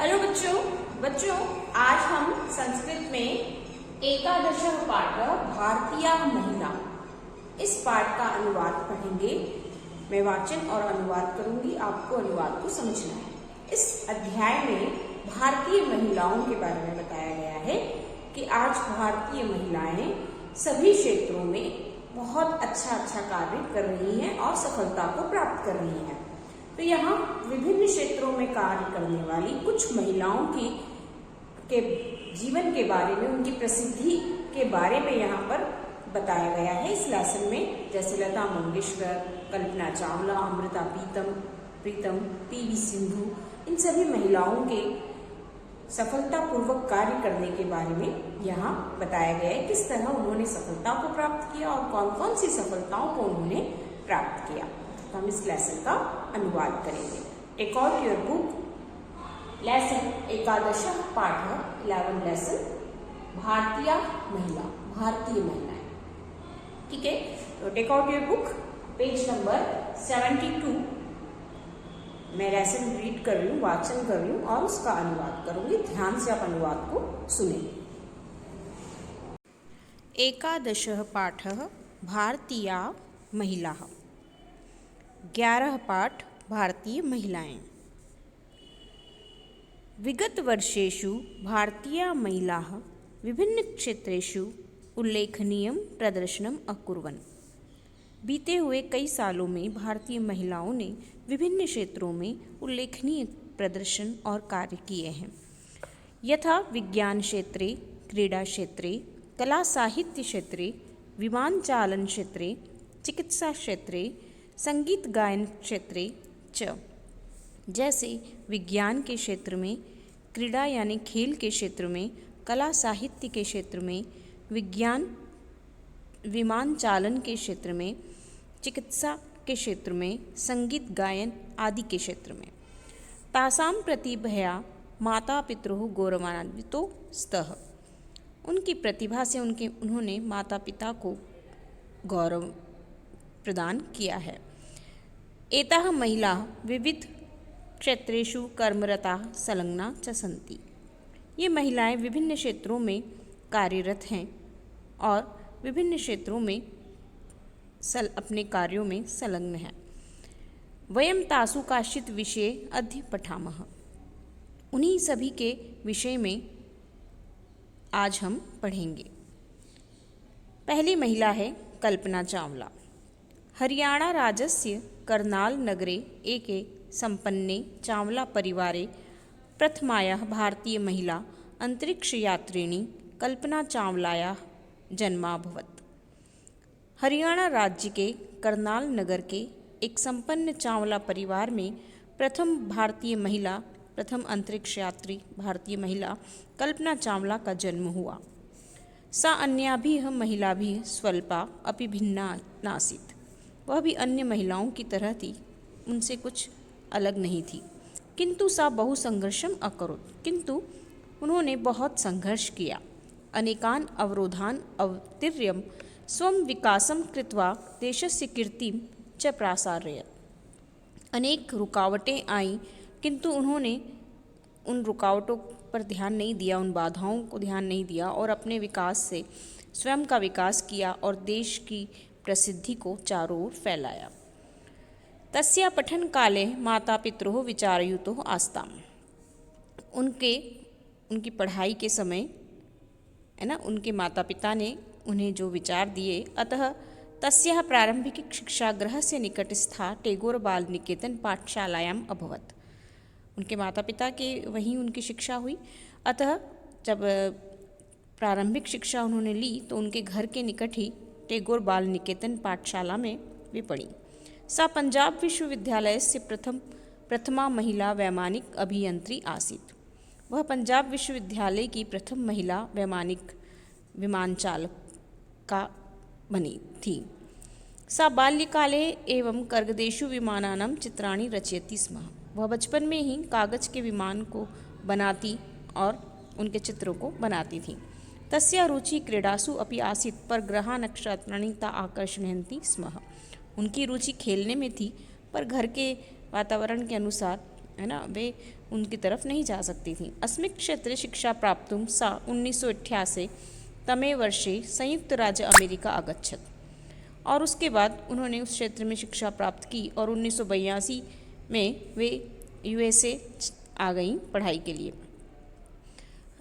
Hello बच्चों बच्चों आज हम संस्कृत में एकादश पाठ भारतीय महिला इस पाठ का अनुवाद पढ़ेंगे। मैं वाचन और अनुवाद करूंगी, आपको अनुवाद को समझना है। इस अध्याय में भारतीय महिलाओं के बारे में बताया गया है कि आज भारतीय महिलाएं सभी क्षेत्रों में बहुत अच्छा कार्य कर रही हैं और सफलता को प्राप्त कर रही हैं। तो यहाँ विभिन्न क्षेत्रों में कार्य करने वाली कुछ महिलाओं के जीवन के बारे में, उनकी प्रसिद्धि के बारे में यहाँ पर बताया गया है इस लेसन में। जैसे लता मंगेशकर, कल्पना चावला, अमृता प्रीतम, पीवी सिंधु, इन सभी महिलाओं के सफलतापूर्वक कार्य करने के बारे में यहाँ बताया गया है। किस तरह उन्होंने सफलता को प्राप्त किया और कौन कौन सी सफलताओं को उन्होंने प्राप्त किया। तो हम इस लेसन का अनुवाद करेंगे। Take out your book. Lesson एकादश पाठ 11 लेसन भारतीय महिलाएं। ठीक है, तो take out your book, page number 72। मैं लेसन रीड कर रही हूँ, वाचन कर रही हूँ और उसका अनुवाद करूंगी। ध्यान से आप अनुवाद को सुने। एकादश पाठ भारतीय महिला। 11 पाठ भारतीय महिलाएं। विगत वर्षेषु भारतीय महिलाः विभिन्न क्षेत्रेषु उल्लेखनीयं प्रदर्शनम् अकुर्वन्। बीते हुए कई सालों में भारतीय महिलाओं ने विभिन्न क्षेत्रों में उल्लेखनीय प्रदर्शन और कार्य किए हैं। यथा विज्ञान क्षेत्रे, क्रीडा क्षेत्रे, कला साहित्य क्षेत्रे, विमान चालन क्षेत्रे, चिकित्सा क्षेत्रे, संगीत गायन क्षेत्रे च। जैसे विज्ञान के क्षेत्र में, क्रीड़ा यानी खेल के क्षेत्र में, कला साहित्य के क्षेत्र में, विमान चालन के क्षेत्र में, चिकित्सा के क्षेत्र में, संगीत गायन आदि के क्षेत्र में। तासां प्रतिभया माता पितरोः गौरवान्वितो स्तः। उनकी प्रतिभा से उन्होंने माता पिता को गौरव प्रदान किया है। एताः महिलाः विविध क्षेत्रेषु कर्मरताः संलग्ना च सन्ति। ये महिलाएं विभिन्न क्षेत्रों में कार्यरत हैं और विभिन्न क्षेत्रों में अपने कार्यों में संलग्न हैं। वयं तासु काश्चित् विषये अद्य पठामः। उन्हीं सभी के विषय में आज हम पढ़ेंगे। पहली महिला है कल्पना चावला। हरियाणा राज्यस्य करनाल नगरे एके सम्पन्ने चावला परिवारे प्रथमायाः भारतीय महिला अंतरिक्षयात्रिणी कल्पना चावलायाः जन्माभवत्। हरियाणा राज्य के करनाल नगर के एक संपन्न चावला परिवार में प्रथम अंतरिक्ष यात्री भारतीय महिला कल्पना चावला का जन्म हुआ। सा अन्याभिः महिलाभिः स्वल्पा अपि भिन्ना नासीत्। वह भी अन्य महिलाओं की तरह थी, उनसे कुछ अलग नहीं थी। किंतु सा बहु संघर्षम अकरोत्। किंतु उन्होंने बहुत संघर्ष किया। अनेकान अवरोधान अवतीर्य स्वं विकासम कृत्वा देशस्य कीर्तिं च प्रासारयत्। अनेक रुकावटें आईं, किंतु उन्होंने उन रुकावटों पर ध्यान नहीं दिया, उन बाधाओं को ध्यान नहीं दिया और अपने विकास से स्वयं का विकास किया और देश की प्रसिद्धि को चारों ओर फैलाया। तस्या पठन काले माता पितरोः विचारयुतो आस्ताम्। उनकी पढ़ाई के समय उनके माता पिता ने उन्हें जो विचार दिए, अतः तस्याः प्रारंभिक शिक्षागृहस्य निकटस्था टैगोर बाल निकेतन पाठशालायाम् अभवत्। उनके माता पिता के वहीं उनकी शिक्षा हुई, अतः जब प्रारंभिक शिक्षा उन्होंने ली तो उनके घर के निकट ही टैगोर बाल निकेतन पाठशाला में वे पढ़ी। सा पंजाब विश्वविद्यालय से प्रथमा महिला वैमानिक अभियंत्री आसीत्। वह पंजाब विश्वविद्यालय की प्रथम महिला वैमानिक विमान चालका बनी थी। सा बाल्यकाले एवं कर्गदेषु विमानानां चित्राणि रचयति स्म। वह बचपन में ही कागज के विमान को बनाती और उनके चित्रों को बनाती थी। तस्या रुचि क्रीडासु अपि आसीत्, पर ग्रह नक्षत्राणि ता आकर्षयन्ति स्म। उनकी रुचि खेलने में थी, पर घर के वातावरण के अनुसार है ना, वे उनकी तरफ नहीं जा सकती थीं। अस्मिन् क्षेत्रे शिक्षा प्राप्तुं सा 1988 तमे वर्षे संयुक्त राज्य अमेरिका अगच्छत्। और उसके बाद उन्होंने उस क्षेत्र में शिक्षा प्राप्त की और 1982 में वे यूएसए आ गईं पढ़ाई के लिए,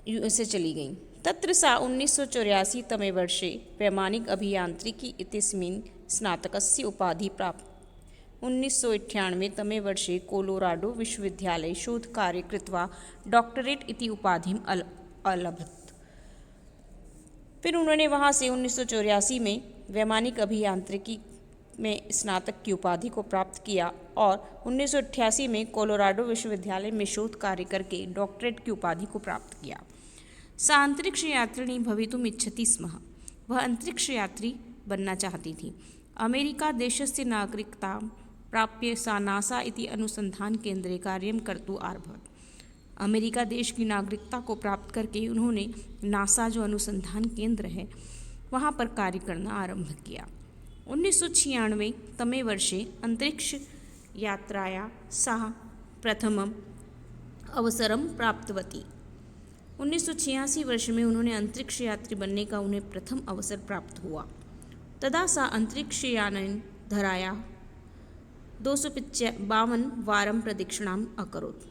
यूएसए चली गईं। तत्र सा 1984 तमे वर्षे वैमानिक अभियांत्रिकी इत्यस्मिन् स्नातकस्य उपाधि प्राप्त। 1998 तमे वर्षे कोलोराडो विश्वविद्यालये शोधकार्य कृत्वा डॉक्टरेट इति उपाधिम् अलभत। फिर उन्होंने वहाँ से 1984 में वैमानिक अभियांत्रिकी में स्नातक की उपाधि को प्राप्त किया और 1988 में कोलोराडो विश्वविद्यालय में शोध कार्य करके डॉक्टरेट की उपाधि को प्राप्त किया। सा अंतरिक्ष यात्रिणी भवितुम् इच्छति स्म। वह अंतरिक्ष यात्री बनना चाहती थी। अमेरिका देशस्य नागरिकतां प्राप्य सा नासा इति अनुसंधान केंद्रे कार्यं कर्तुम् आरभत। अमेरिका देश की नागरिकता को प्राप्त करके उन्होंने नासा जो अनुसंधान केंद्र है वहाँ पर कार्य करना आरंभ किया। 1996 तमे वर्षे अंतरिक्ष यात्राया सा प्रथमम् अवसरं प्राप्तवती। 1986 वर्ष में उन्होंने अंतरिक्ष यात्री बनने का उन्हें प्रथम अवसर प्राप्त हुआ। तदा सा अंतरिक्षयानेन धराया 252 वारं प्रदक्षिणाम् अकरोत्।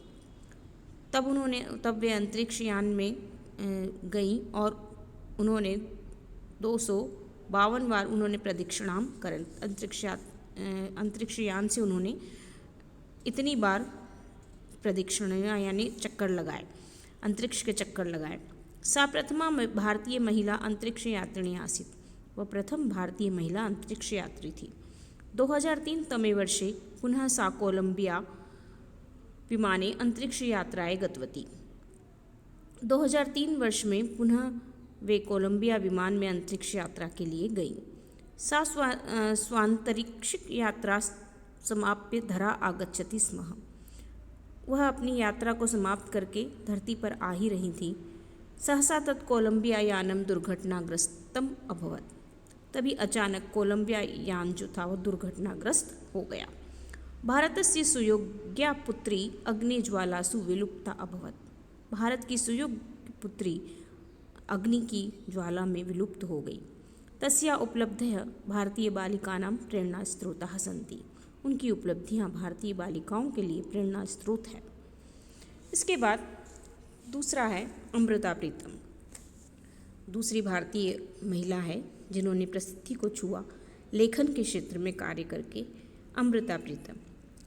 तब वे अंतरिक्षयान में गईं और उन्होंने 252 बार उन्होंने प्रदक्षिणाम करें। अंतरिक्षयान से उन्होंने इतनी बार प्रदक्षिणा यानी चक्कर लगाए, अंतरिक्ष के चक्कर लगाए। सा प्रथमा भारतीय महिला अंतरिक्ष यात्रिणी आसीत्। वह प्रथम भारतीय महिला अंतरिक्ष यात्री थी। 2003 तमे वर्षे पुनः सा कोलंबिया विमाने अंतरिक्ष यात्राय गतवती। 2003 वर्ष में पुनः वे कोलंबिया विमान में अंतरिक्ष यात्रा के लिए गईं। सा स्वांतरिक्ष यात्रा समाप्य धरा आगच्छति स्म। वह अपनी यात्रा को समाप्त करके धरती पर आ ही रही थी। सहसा तत् कोलंबिया यानम दुर्घटनाग्रस्तम अभवत। तभी अचानक कोलंबिया यान जो था वह दुर्घटनाग्रस्त हो गया। भारतस्य सुयोग्या पुत्री अग्निज्वालासु विलुप्ता अभवत। भारत की सुयोग्य पुत्री अग्नि की ज्वाला में विलुप्त हो गई। तस्या उपलब्धयः भारतीय बालिकानां प्रेरणा स्रोताः सन्ति। उनकी उपलब्धियां भारतीय बालिकाओं के लिए प्रेरणा स्रोत है। इसके बाद दूसरा है अमृता प्रीतम। दूसरी भारतीय महिला है जिन्होंने प्रसिद्धि को छुआ लेखन के क्षेत्र में कार्य करके, अमृता प्रीतम।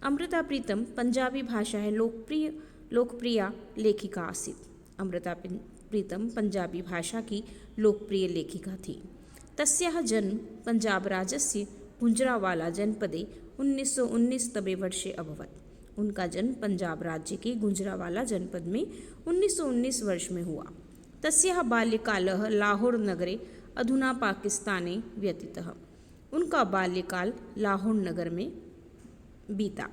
अमृता प्रीतम पंजाबी भाषा है लोकप्रिय लेखिका आसीत्। अमृता प्रीतम पंजाबी भाषा की लोकप्रिय लेखिका थी। तस्याः जन्म पंजाब राज्यस्य गुंजरावाला जनपदे 1919 तमे वर्षे अभवत। उनका जन्म पंजाब राज्य के गुंजरावाला जनपद में 1919 वर्ष में हुआ। तस्याः बाल्यकालः लाहौर नगरे अधुना पाकिस्ताने व्यतीतः। उनका बाल्यकाल लाहौर नगर में बीता।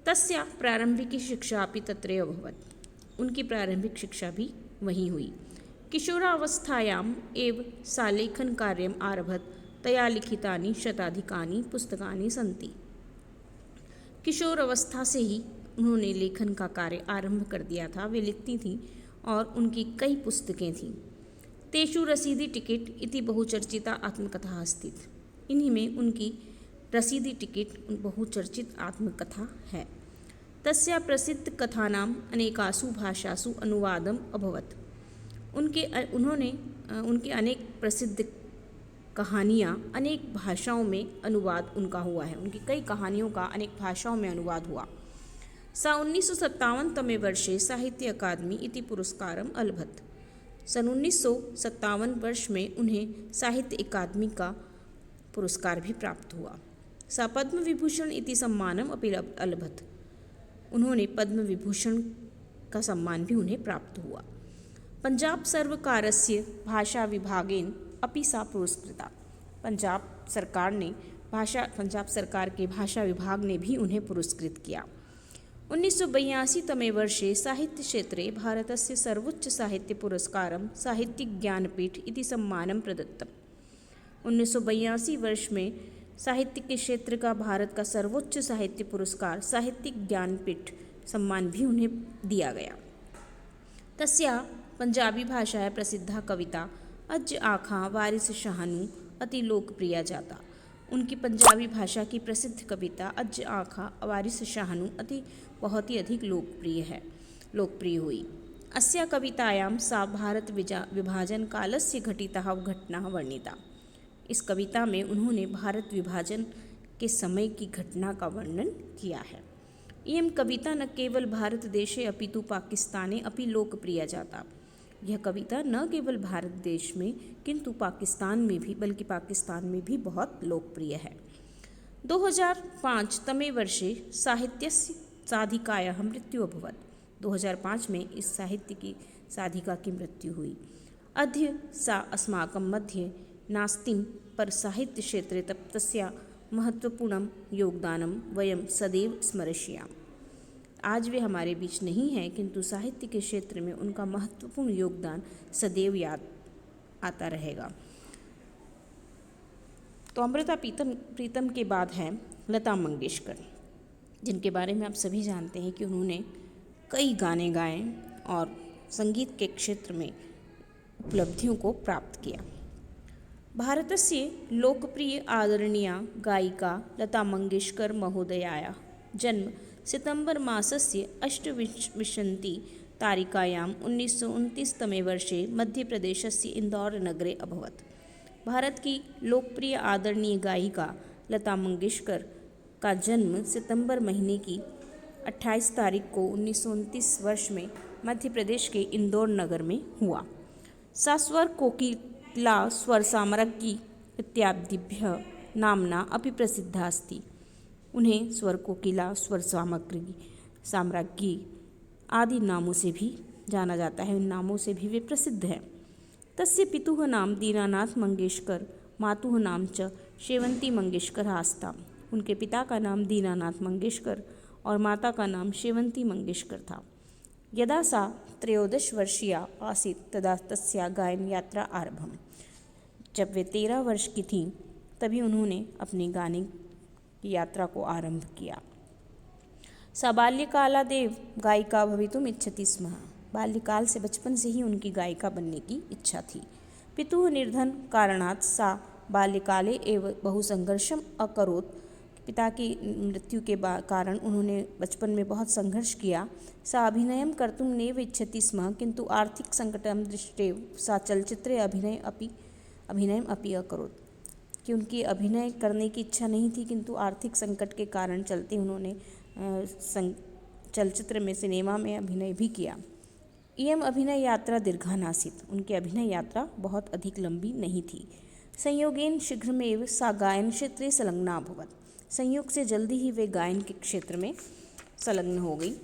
तस्या प्रारंभिकी शिक्षा अपि तत्रैव अभवत्। उनकी प्रारंभिक शिक्षा भी वहीं हुई। किशोरावस्थायाम् एव सा लेखन कार्यम् आरभत। तया लिखितानि शताधिकानि पुस्तकानि सन्ति। किशोर अवस्था से ही उन्होंने लेखन का कार्य आरंभ कर दिया था। वे लिखती थीं और उनकी कई पुस्तकें थीं। तेषु रसीदी टिकट इति बहुचर्चिता आत्मकथा अस्ति। इन्हीं में उनकी रसीदी टिकट बहुचर्चित आत्मकथा है। तस्या प्रसिद्ध कथानाम् अनेकासु भाषासु अनुवादम् अभवत्। उनके अनेक प्रसिद्ध कहानियाँ अनेक भाषाओं में अनुवाद उनका हुआ है। उनकी कई कहानियों का अनेक भाषाओं में अनुवाद हुआ। सा 1957 तमे वर्षे साहित्य अकादमी इति पुरस्कारम् अलभत। सन 1957 वर्ष में उन्हें साहित्य अकादमी का पुरस्कार भी प्राप्त हुआ। सा पद्म विभूषण इति सम्मानम् अपि अलभत। उन्होंने पद्म विभूषण का सम्मान भी उन्हें प्राप्त हुआ। पंजाब सर्वकारस्य भाषा विभागेन अपि सा पुरस्कृता। पंजाब सरकार के भाषा विभाग ने भी उन्हें पुरस्कृत किया। 1982 तमे वर्षे साहित्य क्षेत्रे भारतस्य सर्वोच्च साहित्य पुरस्कारं साहित्यिक ज्ञानपीठ इति सम्मानं प्रदत्तम्। 1982 वर्ष में साहित्य के क्षेत्र का भारत का सर्वोच्च साहित्य पुरस्कार साहित्यिक ज्ञानपीठ सम्मान भी उन्हें दिया गया। तस्या पंजाबी भाषाया प्रसिद्धा कविता अज आखा वारिस शाहनु अति लोकप्रिय जाता। उनकी पंजाबी भाषा की प्रसिद्ध कविता अज आखा वारिस शाहनु बहुत ही अधिक लोकप्रिय हुई। अस्या कवितायां सा भारत विभाजन कालस्य घटिता घटना वर्णिता। इस कविता में उन्होंने भारत विभाजन के समय की घटना का वर्णन किया है। इयं कविता न केवल भारत देशे अपितु पाकिस्ताने अपि लोकप्रिय जाता। यह कविता न केवल भारत देश में किंतु पाकिस्तान में भी बल्कि पाकिस्तान में भी बहुत लोकप्रिय है। 2005 तमे वर्षे साहित्यस्य साधिकायाः मृत्यु अभवत्। 2005 में इस साहित्य की साधिका की मृत्यु हुई। अद्य सा अस्माकं मध्ये नास्ति पर साहित्य क्षेत्रे तस्या महत्वपूर्णं योगदानं वयं सदैव स्मरिष्यामः। आज वे हमारे बीच नहीं हैं किंतु साहित्य के क्षेत्र में उनका महत्वपूर्ण योगदान सदैव याद आता रहेगा। तो अमृता प्रीतम के बाद है लता मंगेशकर, जिनके बारे में आप सभी जानते हैं कि उन्होंने कई गाने गाए और संगीत के क्षेत्र में उपलब्धियों को प्राप्त किया। भारतस्य लोकप्रिय आदरणीया गायिका लता मंगेशकर महोदयायाः जन्म सितंबर मासस्य 28 तारिकायां 1929 तमे वर्षे मध्यप्रदेशस्य इंदौर नगरे अभवत्। भारत की लोकप्रिय आदरणीय गायिका लता मंगेशकर का जन्म सितंबर महीने की 28 तारीख को 1929 वर्ष में मध्य प्रदेश के इंदौर नगर में हुआ। सा स्वर कोकिला स्वर साम्राज्ञी इत्यादिभ्यः नाम्ना अपि प्रसिद्धा अस्ति। उन्हें स्वर कोकिला स्वर साम्राज्ञी आदि नामों से भी जाना जाता है। उन नामों से भी वे प्रसिद्ध हैं। तस्य पितुः नाम दीनानाथ मंगेशकर मातुः नाम च शेवंती मंगेशकर आस्ता। उनके पिता का नाम दीनानाथ मंगेशकर और माता का नाम शेवंती मंगेशकर था। यदा सा 13 वर्षीया आसीत् तदा तस्या गायन यात्रा आरभम। जब वे 13 वर्ष की थीं तभी उन्होंने अपनी गाने की यात्रा को आरंभ किया। सा बाल्यकालादेव गायिका भवितुम् इच्छति स्म। बाल्यकाल से बचपन से ही उनकी गायिका बनने की इच्छा थी। पितुः निर्धन कारणात् सा बाल्यकाले एव बहु संघर्षम् अकरोत्। पिता की मृत्यु के कारण उन्होंने बचपन में बहुत संघर्ष किया। सा अभिनयं कर्तुं नैव इच्छति स्म किंतु आर्थिक संकटं दृष्ट्वा सा चलचित्रे अभिनयम् अपि अकरोत्। कि उनकी अभिनय करने की इच्छा नहीं थी किंतु आर्थिक संकट के कारण चलते उन्होंने चलचित्र में सिनेमा में अभिनय भी किया। इयम अभिनय यात्रा दीर्घा नासीत्। उनकी अभिनय यात्रा बहुत अधिक लंबी नहीं थी। संयोगेन शीघ्रमेव सा गायन क्षेत्रे संलग्ना अभवत्। संयोग से जल्दी ही वे गायन के क्षेत्र में संलग्न हो गई।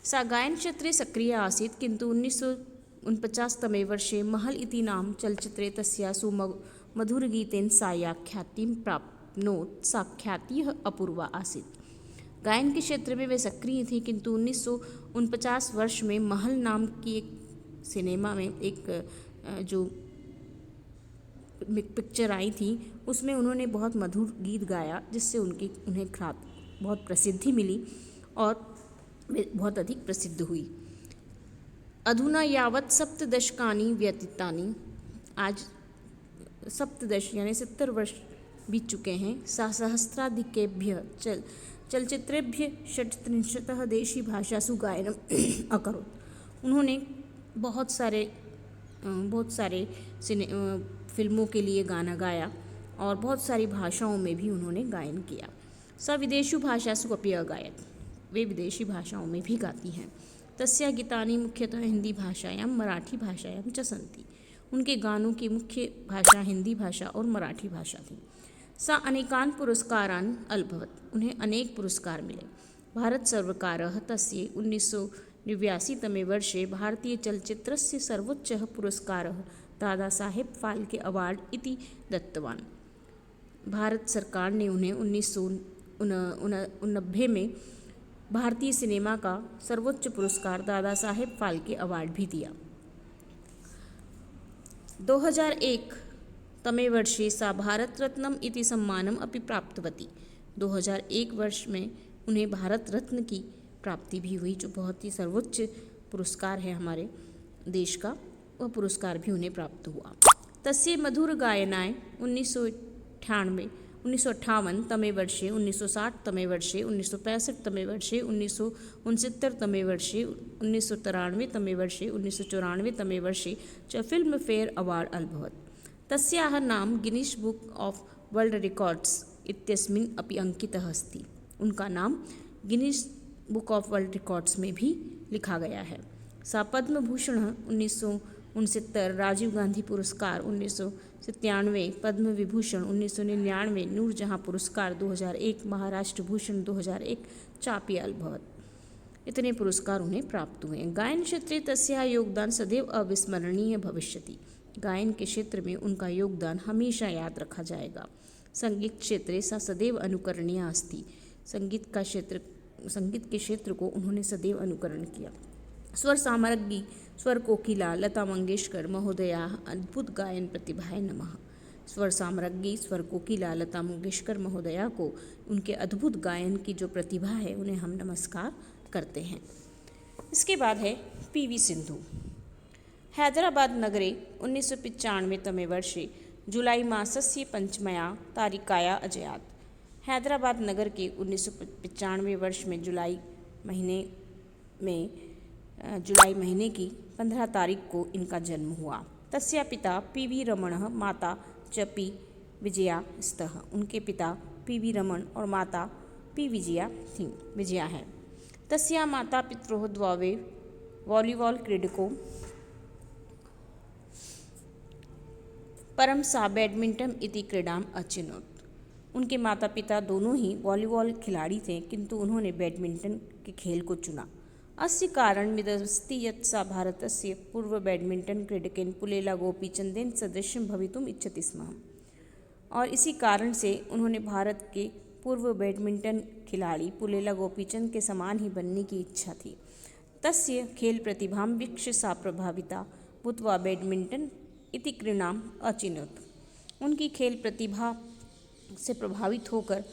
सा गायन क्षेत्रे सक्रिय आसीत् किंतु 1949 तमे वर्षे महल इति नाम चलचित्रे तस्यासु मधुरगीतेन सा या ख्यातिं प्राप्नोत्। सा ख्यातिः अपूर्वा आसीत्। गायन के क्षेत्र में वे सक्रिय थी किंतु 1949 वर्ष में महल नाम की एक सिनेमा में एक जो पिक्चर आई थी उसमें उन्होंने बहुत मधुर गीत गाया जिससे उन्हें बहुत प्रसिद्धि मिली और वे बहुत अधिक प्रसिद्ध हुई। अधुना यावत् 7 दशकानि व्यतीतानि। आज 7 यानी 70 वर्ष बीत चुके हैं। सा सहस्राधिकेभ्यः चलचित्रेभ्यः 36 देशी भाषासु गायनम् अकरोत्। उन्होंने बहुत सारे फिल्मों के लिए गाना गाया और बहुत सारी भाषाओं में भी उन्होंने गायन किया। सा विदेशु भाषासु अपि अगायत्। वे विदेशी भाषाओं में भी गाती हैं। तस्या गीतानि मुख्यतः हिंदी भाषायां मराठी भाषायां च सन्ति। उनके गानों की मुख्य भाषा हिंदी भाषा और मराठी भाषा थी। सा अनेकान् पुरस्कारान् अलभवत्। उन्हें अनेक पुरस्कार मिले। भारत सर्वकारः तस्यै 1989 तमे वर्षे भारतीय चलचित्रस्य सर्वोच्चः पुरस्कारः दादा साहेब फाल्के अवार्ड इति दत्तवान्। भारत सरकार ने उन्हें 1989 में भारतीय सिनेमा का सर्वोच्च पुरस्कार दादा साहेब फाल्के अवार्ड भी दिया। 2001 तमे वर्षे सा भारत रत्नम इति सम्मानम अपि प्राप्तवती। 2001 वर्ष में उन्हें भारत रत्न की प्राप्ति भी हुई, जो बहुत ही सर्वोच्च पुरस्कार है हमारे देश का, वह पुरस्कार भी उन्हें प्राप्त हुआ। तस्य मधुर गायनाय 1958 तमे वर्षे, 1960 तमे वर्षे, 1965 तमे वर्षे, 1969 तमे वर्षे, 1993 तमे वर्षे, 1994 तमे वर्षे च फिल्म फेयर अवार्ड अलभवत्। तस्याः नाम गिनीस् बुक ऑफ वर्ल्ड रिकॉर्ड्स इत्यस्मिन् अपि अंकितः अस्ति। उनका नाम गिनीस् बुक ऑफ वर्ल्ड रिकॉर्ड्स में भी लिखा गया है। सा पद्म भूषण 1969, राजीव गांधी पुरस्कार 1997, पद्म विभूषण 1999, नूरजहां पुरस्कार 2001, महाराष्ट्र भूषण 2001 चापि अलभवत्। इतने पुरस्कार उन्हें प्राप्त हुए। गायन क्षेत्रे तस्याः योगदान सदैव अविस्मरणीय भविष्यति। गायन के क्षेत्र में उनका योगदान हमेशा याद रखा जाएगा। संगीत क्षेत्रे सा सदैव अनुकरणीय अस्ति। संगीत के क्षेत्र को उन्होंने सदैव अनुकरण किया। स्वर साम्राज्ञी, स्वर कोकिला लता मंगेशकर महोदया अद्भुत गायन प्रतिभाए नमः। स्वर साम्राज्ञी, स्वर कोकिला लता मंगेशकर महोदया को उनके अद्भुत गायन की जो प्रतिभा है, उन्हें हम नमस्कार करते हैं। इसके बाद है पीवी सिंधु। हैदराबाद नगरे 1995 तमे वर्षे जुलाई मासस्य 5 तारिकाया अजयात्। हैदराबाद नगर के 1995 वर्ष में जुलाई महीने की 15 तारीख को इनका जन्म हुआ। तस्या पिता पी.वी. रमणः, माता च पी. विजया स्तः। उनके पिता पी.वी. रमण और माता पी. विजया है। तस्या माता पित्रोः द्वौ वॉलीबॉल क्रीडकौ, परं सा बैडमिंटन इति क्रीडाम् अचिनोत्। उनके माता पिता दोनों ही वॉलीबॉल खिलाड़ी थे, किंतु उन्होंने बैडमिंटन के खेल को चुना। अस्य कारणमिदस्ति यत् सा भारतस्य पूर्व बैडमिंटन क्रीडकेन पुलेला गोपीचंदेन सदृशं भवितुम् इच्छति स्म। और इसी कारण से उन्होंने भारत के पूर्व बैडमिंटन खिलाड़ी पुलेला गोपीचंद के समान ही बनने की इच्छा थी। तस्य खेल प्रतिभां वीक्ष्य सा प्रभाविता भूत्वा बैडमिंटन इति क्रीडाम् अचिनोत्। उनकी खेल प्रतिभा से प्रभावित होकर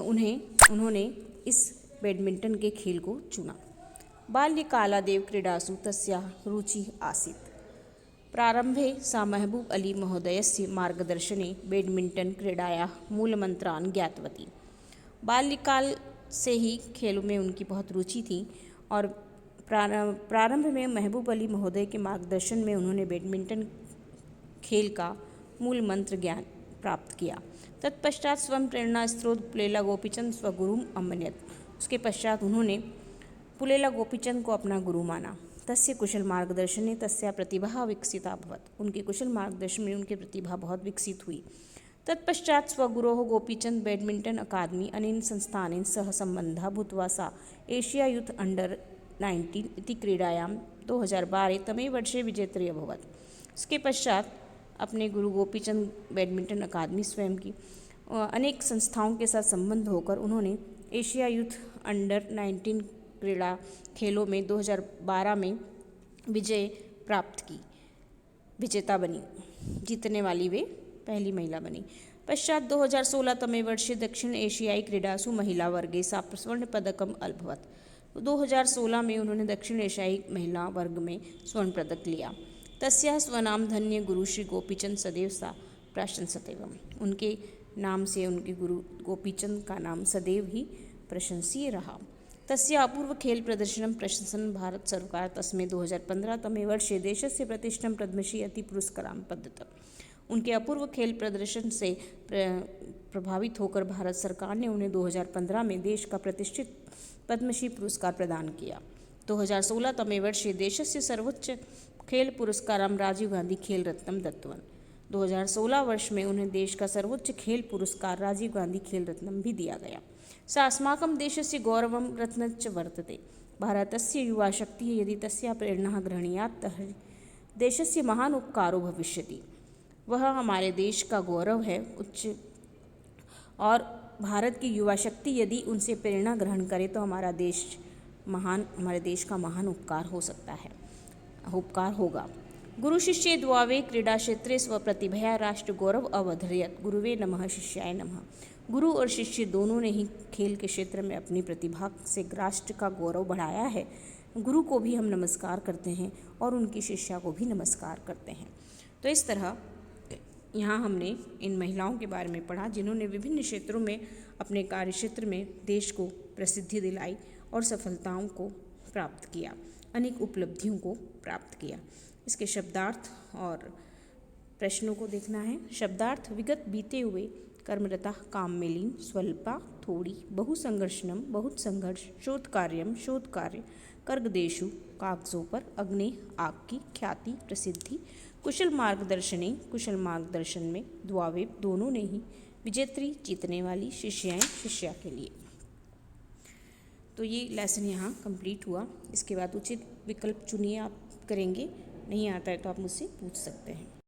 उन्होंने इस बैडमिंटन के खेल को चुना। बाल्यकालादेव क्रीडासु तस्याः रुचिः आसीत्। प्रारम्भे सा महबूब अली महोदयस्य मार्गदर्शने बैडमिंटन क्रीडायाः मूलमन्त्रान् ज्ञातवती। बाल्यकाल से ही खेलों में उनकी बहुत रुचि थी और प्रारंभ में महबूब अली महोदय के मार्गदर्शन में उन्होंने बैडमिंटन खेल का मूल मंत्र ज्ञान प्राप्त किया। तत्पश्चात स्वयं प्रेरणा स्रोत पुलेला गोपीचंद स्वगुरुम अमन्यत। उसके पश्चात उन्होंने पुलेला गोपीचंद को अपना गुरु माना। तस्य कुशल मार्गदर्शने तस्या प्रतिभा विकसिता अभवत्। उनके कुशल मार्गदर्शन में उनकी प्रतिभा बहुत विकसित हुई। तत्पश्चात स्वगुरोः गोपीचंद बैडमिंटन अकादमी अनेन संस्थानेन सह सम्बन्धः भूत्वा सा एशिया यूथ अंडर 19 इति क्रीडायां 2012 तमे वर्षे विजेत्री अभवत्। उसके पश्चात अपने गुरु गोपीचंद बैडमिंटन अकादमी स्वयं की अनेक संस्थाओं के साथ संबंध होकर उन्होंने एशिया यूथ अंडर 19 क्रीड़ा खेलों में 2012 में विजय प्राप्त की, विजेता बनी, जीतने वाली वे पहली महिला बनी। पश्चात 2016 तमे वर्षे दक्षिण एशियाई क्रीडासु महिला वर्गे सा स्वर्ण पदकम अलभवत्। 2016 में उन्होंने दक्षिण एशियाई महिला वर्ग में स्वर्ण पदक लिया। तस्याः स्वनाम धन्य गुरु श्री गोपीचंद सदैव सा प्रशंसतेवम्। उनके नाम से उनके गुरु गोपीचंद का नाम सदैव ही प्रशंसीय रहा। तस्या अपूर्व खेल प्रदर्शनं प्रशंसन भारत सर्वकार तस्मै 2015 तमे वर्षे देशस्य प्रतिष्ठं पद्मश्री अति पुरस्कारान् प्रदत्त। उनके अपूर्व खेल प्रदर्शन से प्रभावित होकर भारत सरकार ने उन्हें 2015 में देश का प्रतिष्ठित पद्मश्री पुरस्कार प्रदान किया। 2016 तमे वर्षे देशस्य सर्वोच्च खेल पुरस्कारं राजीव गांधी खेल रत्नं दत्तवान्। 2016 वर्ष में उन्हें देश का सर्वोच्च खेल पुरस्कार राजीव गांधी खेल रत्नं भी दिया गया। सा अस्माकं देशस्य गौरवं रत्नश्च वर्तते। भारतस्य युवा शक्तिः यदि तस्याः प्रेरणा ग्रहणीयात् तर्हि देशस्य महान उपकारो भविष्यति। वह हमारे देश का गौरव है उच्च, और भारत की युवा शक्ति यदि उनसे प्रेरणा ग्रहण करे तो हमारे देश का महान उपकार हो सकता है, उपकार होगा। गुरु शिष्ये द्वावे क्रीडा क्षेत्रे स्वप्रतिभया राष्ट्र गौरव अवर्धयत। गुरुवे नमः शिष्याय नमः। गुरु और शिष्य दोनों ने ही खेल के क्षेत्र में अपनी प्रतिभा से राष्ट्र का गौरव बढ़ाया है। गुरु को भी हम नमस्कार करते हैं और उनकी शिष्या को भी नमस्कार करते हैं। तो इस तरह यहाँ हमने इन महिलाओं के बारे में पढ़ा जिन्होंने विभिन्न क्षेत्रों में अपने कार्य क्षेत्र में देश को प्रसिद्धि दिलाई और सफलताओं को प्राप्त किया, अनेक उपलब्धियों को प्राप्त किया। इसके शब्दार्थ और प्रश्नों को देखना है। शब्दार्थ: विगत बीते हुए, कर्मरता काम में लीन, स्वल्पा थोड़ी, बहुसंघर्षणम बहुत संघर्ष, शोध कार्य, कर्गदेशु कागजों पर, अग्नि आग की, ख्याति प्रसिद्धि, कुशल मार्गदर्शन में, द्वावेव दोनों ने ही, विजेत्री जीतने वाली, शिष्याएं शिष्या के लिए। तो ये लेसन यहाँ कंप्लीट हुआ। इसके बाद उचित विकल्प चुनिए, आप करेंगे, नहीं आता है तो आप मुझसे पूछ सकते हैं।